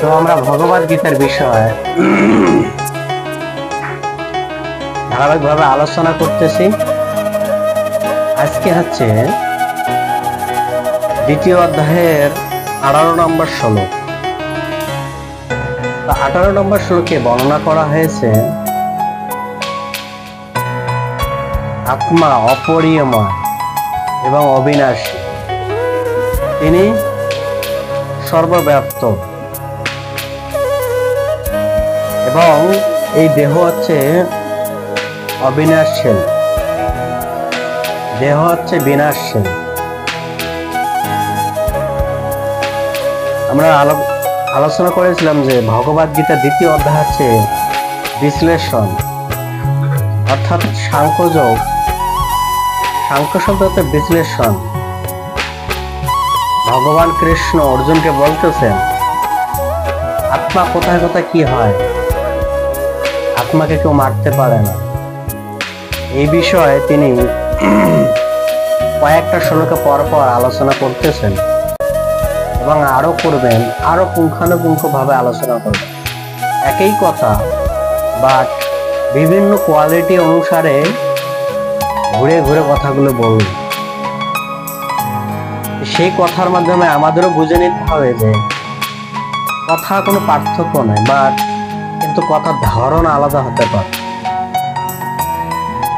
তো আমরা ভগবদ গীতার বিষয়ে ধারাবাহিকভাবে আলোচনা করতেছি। আজকে হচ্ছে দ্বিতীয় অধ্যায়ের 18 নম্বর শ্লোক। 18 নম্বর শ্লোকে বর্ণনা করা হয়েছে আত্মা অপরিমেয় এবং অবিনাশী, তিনি সর্বব্যাপ্ত এবং এই দেহ হচ্ছে অবিনাশীল, দেহ হচ্ছে বিনাশশীল। আমরা আলোচনা করেছিলাম যে ভগবদ গীতার দ্বিতীয় অধ্যায় হচ্ছে বিশ্লেষণ, অর্থাৎ সাংখ্যযোগ। সাংখ্য শব্দ হচ্ছে বিশ্লেষণ। ভগবান কৃষ্ণ অর্জুনকে বলতেছেন আত্মা কোথায় কোথায় কি হয়, আত্মাকে কেউ মারতে পারে না। এই বিষয়ে তিনি কয়েকটা শ্লোকে পরপর আলোচনা করতেছেন এবং আরো করবেন, আরো পুঙ্খানুপুঙ্খ ভাবে আলোচনা করবেন। একই কথা বাট বিভিন্ন কোয়ালিটি অনুসারে ঘুরে ঘুরে কথাগুলো বলবেন। সেই কথার মাধ্যমে আমাদেরও বুঝে নিতে হবে যে কথা কোনো পার্থক্য নেই, বাট কিন্তু কথার ধরন আলাদা হতে পারে।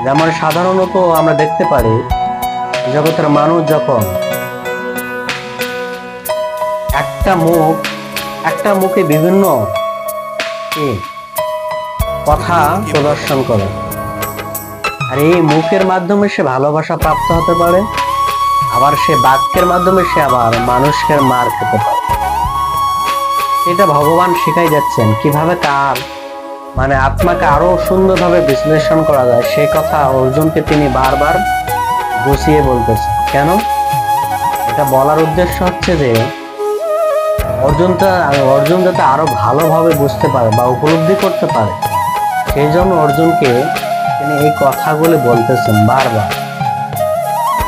যেমন সাধারণত আমরা দেখতে পারি জগতের মানুষ যখন একটা মুখে বিভিন্ন কথা প্রদর্শন করে, আর এই মুখের মাধ্যমে সে ভালোবাসা প্রাপ্ত হতে পারে, আবার সে বাক্যের মাধ্যমে সে আবার মানুষকে মার খেতে পারে। এটা ভগবান শিখাই যাচ্ছেন কিভাবে কার মানে আত্মাকে আরো সুন্দরভাবে বিশ্লেষণ করা যায়। সেই কথা অর্জুনকে তিনি বারবার গুছিয়ে বলতেছেন। কেন? এটা বলার উদ্দেশ্য হচ্ছে যে অর্জুন যাতে আরো ভালোভাবে বুঝতে পারে বা উপলব্ধি করতে পারে, সেই জন্য অর্জুনকে তিনি এই কথাগুলি বলতেছেন বারবার।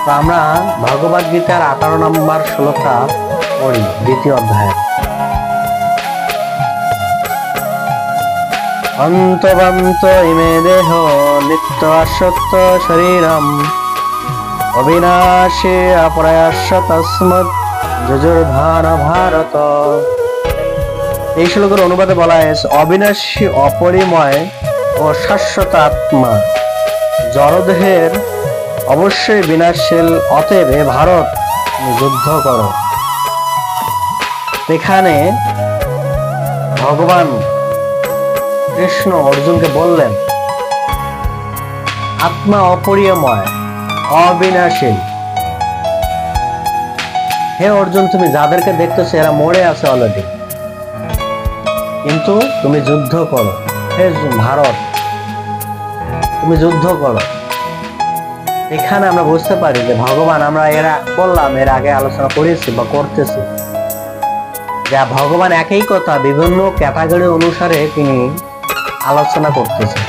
তো আমরা ভগবদ গীতার 18 নম্বর শ্লোকটা পড়ি দ্বিতীয় অধ্যায়ে। অন্তবন্ত ইমে দেহ নিত্য আসক্ত শরীরম অবিনাশী অপ্রয়াস্য তস্মৎ যজুর্ধান ভারত। এই শ্লোকের অনুবাদে বলা হয়েছে অবিনাশী অপরিমেয় ও শাশ্বত আত্মা জড়দেহের অবশ্যই বিনাশশীল, অতএব হে ভারত যুদ্ধ করো। এখানে ভগবান কৃষ্ণ অর্জুনকে বললেন আত্মা অপরিমেয় অবিনাশী। হে অর্জুন, তুমি যাদেরকে দেখতেছো এরা মরে আছে অলরেডি, কিন্তু তুমি যুদ্ধ করো। হে ভারত, তুমি যুদ্ধ করো। এখানে আমরা বুঝতে পারি যে ভগবান, আমরা এর আগে আলোচনা করেছি বা করতেছি, যা ভগবান একই কথা বিভিন্ন ক্যাটাগরি অনুসারে তিনি আলোচনা করতেছেন।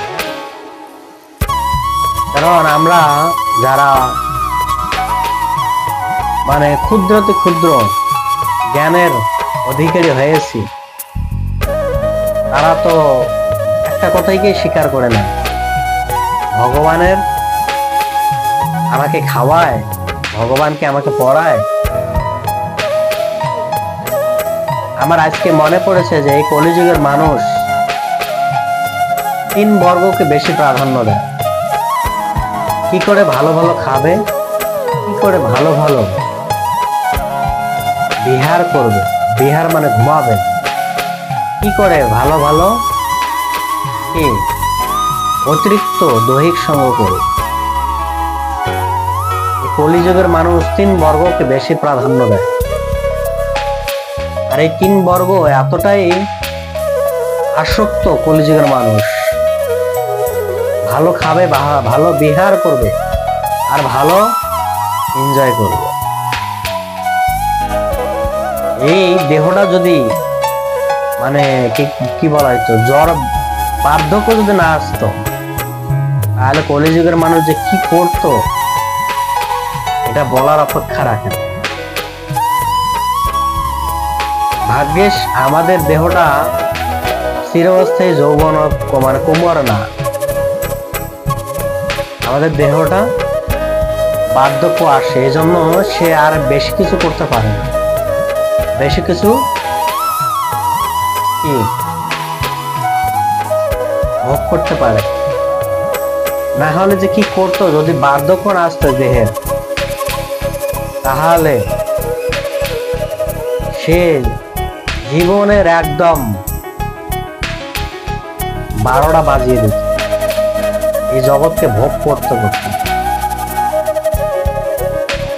কারণ আমরা যারা মানে ক্ষুদ্রতে ক্ষুদ্র জ্ঞানের অধিকারী হয়েছি, তারা তো একটা কথাইকে স্বীকার করে না, ভগবানের আমাকে খাওয়ায়, ভগবানকে আমাকে পড়ায়। আমার আজকে মনে পড়েছে যে এই কলিযুগের মানুষ 3 বর্গকে বেশি প্রাধান্য দেয়। কি করে ভালো ভালো খাবে, কি করে ভালো ভালো বিহার করবে, বিহার মানে ঘুমাবে, কি করে ভালো ভালো কি অতিরিক্ত দৈহিক সঙ্গ করবে। কলিযুগের মানুষ 3 বর্গকে বেশি প্রাধান্য দেয়। আর এই 3 বর্গ এতটাই আসক্ত, কলিযুগের মানুষ ভালো খাবে, ভালো বিহার করবে, আর ভালো এনজয় করবে। এই দেহটা যদি মানে কি বলা হয়তো জ্বর বার্ধক্য যদি না আসতো, তাহলে কলিযুগের মানুষ যে কি করতো এটা বলার অপেক্ষা রাখে না। ভাগ্যিস আমাদের দেহটা চিরস্থায়ী যৌবন মানে কোমর না, আমাদের দেহটা বার্ধক্য আসে, এই জন্য সে আর বেশি কিছু করতে পারে না, বেশি কিছু কি ভোগ করতে পারে না। হলে যে কি করতো, যদি বার্ধক্য না আসতো দেহের, তাহলে সে জীবনের একদম 12টা বাজিয়ে দিত, এই জগৎকে ভোগ করতে করতে।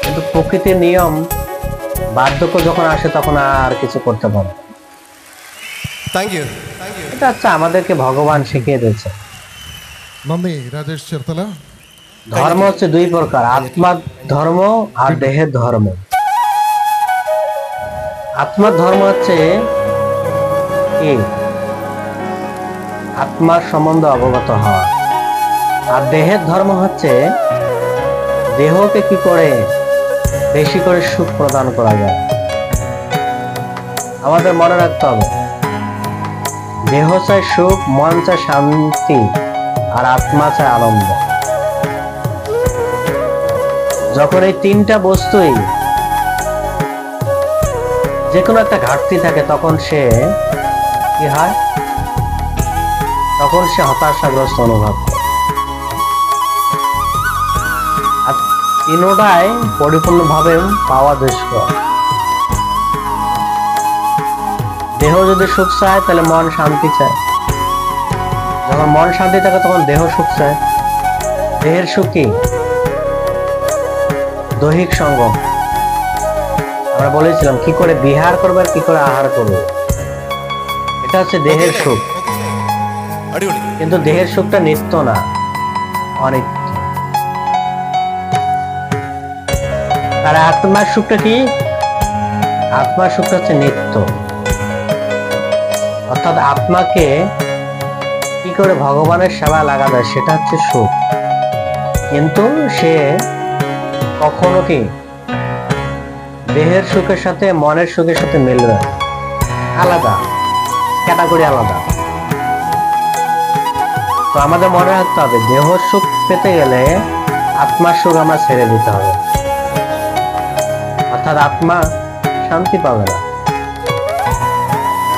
কিন্তু প্রকৃতির নিয়ম, বার্ধক্য যখন আসে তখন আর কিছু করতে পারে। Thank you. এটা হচ্ছে আমাদেরকে ভগবান শিখিয়ে দিয়েছে। നന്ദി രാജേഷ് ചേർത്തല. ধর্ম হচ্ছে দুই প্রকার, আত্মার ধর্ম আর দেহের ধর্ম। আত্মার ধর্ম হচ্ছে কি, আত্মার সম্বন্ধে অবগত হওয়া, আর দেহের ধর্ম হচ্ছে দেহকে কি করে বেশি করে সুখ প্রদান করা যায়। আমাদের মনে রাখতে হবে, দেহ চায় সুখ, মন চায় শান্তি, আর আত্মা চায় আনন্দ। যখন এই তিনটা বস্তুই যে কোনো একটা ঘাটতি থাকে, তখন সে কি হয়, তখন সে হতাশাগ্রস্ত অনুভব করে। আর তিনটাই পরিপূর্ণভাবে পাওয়া দুষ্কর। দেহ যদি সুখ চায় তাহলে মন শান্তি চায়, যখন মন শান্তি থাকে তখন দেহ সুখ চায়। দেহের সুখ কি, দৈহিক সঙ্গম। আমরা বলেছিলাম কি করে বিহার করবে আর কি করে আহার করবে, এটা হচ্ছে দেহের সুখ। কিন্তু দেহের সুখটা নিত্য না, অনিত্য। আর আত্মার সুখটা কি, আত্মার সুখটা হচ্ছে নিত্য। অর্থাৎ আত্মাকে কি করে ভগবানের সেবা লাগা যায়, সেটা হচ্ছে সুখ। কিন্তু সে কখনো কি দেহের সুখের সাথে মনের সুখের সাথে মিলবে, আলাদা ক্যাটাগরি, আলাদা। তো আমাদের মনে রাখতে হবে, দেহ সুখ পেতে গেলে আত্মার সুখ আমরা ছেড়ে দিতে হবে। অর্থাৎ আত্মা শান্তি পাবে না।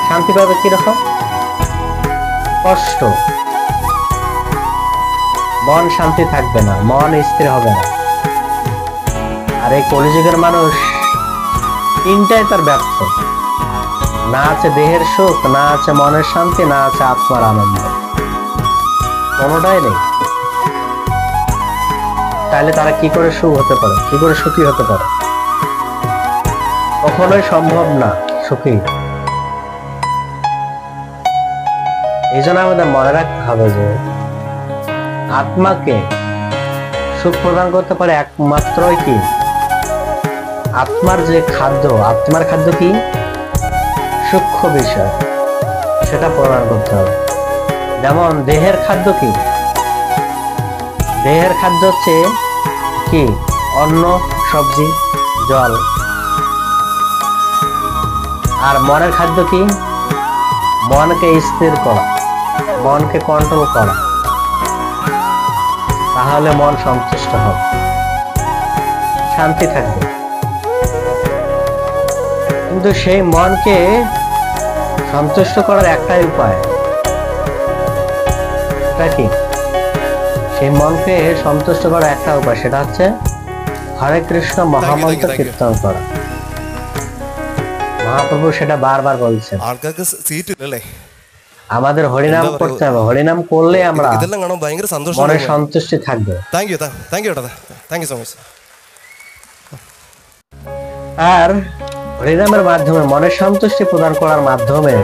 শান্তি পাবে কিরকম, কষ্ট, মন শান্তি থাকবে না, মন স্থির হবে না। আর এই কলিযুগের মানুষ তিনটাই তার ব্যর্থ, না আছে দেহের সুখ, না আছে মনের শান্তি, না আছে আত্মার আনন্দ, কোনোটাই নেই। তাহলে তারা কি করে সুখ হতে পারে, কি করে সুখী হতে পারে? কখনোই সম্ভব না সুখী। এই জন্য আমাদের মনে রাখতে হবে যে আত্মাকে সুখ প্রদান করতে পারে একমাত্রই কি, আত্মার যে খাদ্য, আত্মার খাদ্য কি সূক্ষ্ম বিষয়, সেটা প্রদান করতে হবে। যেমন দেহের খাদ্য কি, দেহের খাদ্য হচ্ছে কি অন্ন, সবজি, জল। আর মনের খাদ্য কি, মনকে স্থির করা, মনকে কন্ট্রোল করা, তাহলে মন সন্তুষ্ট হবে, শান্তি থাকবে। কিন্তু সেই মনকে সন্তুষ্ট করার একটাই উপায়, সেটা কি, সেই মনকে সন্তুষ্ট করার একটা উপায়, সেটা হচ্ছে হরে কৃষ্ণ মহামন্ত্র কীর্তন করা। মহাপ্রভু সেটা বারবার বলছেন, আমাদের হরিনাম করতে হবে। হরিনাম করলে আমরা মনে সন্তুষ্টি থাকবে। আর হরিনামের মাধ্যমে মনের সন্তুষ্টি প্রদান করার মাধ্যমে